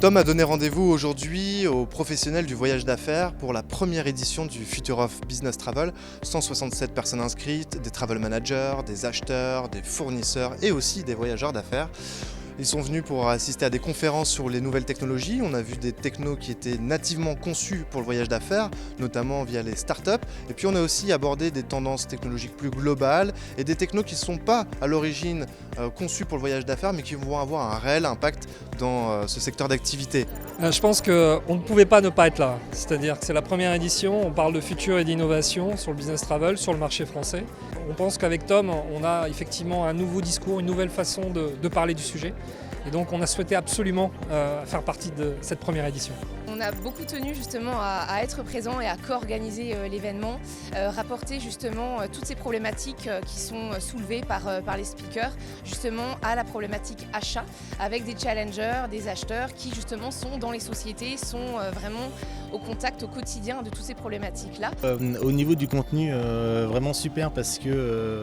Tom a donné rendez-vous aujourd'hui aux professionnels du voyage d'affaires pour la première édition du Future of Business Travel. 167 personnes inscrites, des travel managers, des acheteurs, des fournisseurs et aussi des voyageurs d'affaires. Ils sont venus pour assister à des conférences sur les nouvelles technologies. On a vu des technos qui étaient nativement conçus pour le voyage d'affaires, notamment via les startups. Et puis on a aussi abordé des tendances technologiques plus globales et des technos qui ne sont pas à l'origine conçus pour le voyage d'affaires, mais qui vont avoir un réel impact dans ce secteur d'activité. Je pense qu'on ne pouvait pas ne pas être là. C'est-à-dire que c'est la première édition, on parle de futur et d'innovation sur le business travel, sur le marché français. On pense qu'avec Tom, on a effectivement un nouveau discours, une nouvelle façon de parler du sujet. Et donc on a souhaité absolument faire partie de cette première édition. On a beaucoup tenu justement à être présent et à co-organiser l'événement, rapporter justement toutes ces problématiques qui sont soulevées par les speakers, justement à la problématique achat, avec des challengers, des acheteurs qui justement sont dans les sociétés, sont vraiment au contact au quotidien de toutes ces problématiques-là. Au niveau du contenu, vraiment super parce que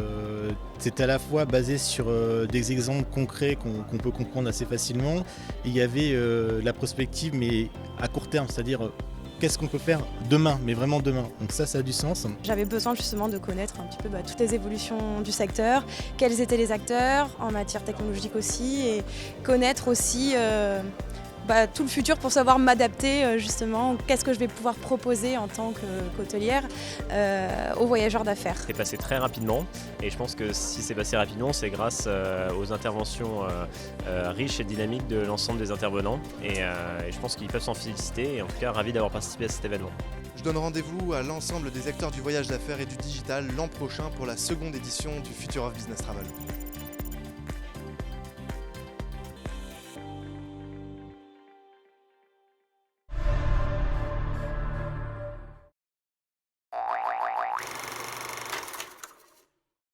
c'est à la fois basé sur des exemples concrets qu'on peut comprendre assez facilement. Il y avait la prospective mais à court terme, c'est-à-dire qu'est-ce qu'on peut faire demain, mais vraiment demain. Donc ça a du sens. J'avais besoin justement de connaître un petit peu toutes les évolutions du secteur, quels étaient les acteurs en matière technologique aussi, et connaître aussi tout le futur pour savoir m'adapter justement, qu'est-ce que je vais pouvoir proposer en tant qu'hôtelière aux voyageurs d'affaires. C'est passé très rapidement et je pense que si c'est passé rapidement, c'est grâce aux interventions riches et dynamiques de l'ensemble des intervenants et je pense qu'ils peuvent s'en féliciter et en tout cas ravi d'avoir participé à cet événement. Je donne rendez-vous à l'ensemble des acteurs du voyage d'affaires et du digital l'an prochain pour la seconde édition du Future of Business Travel.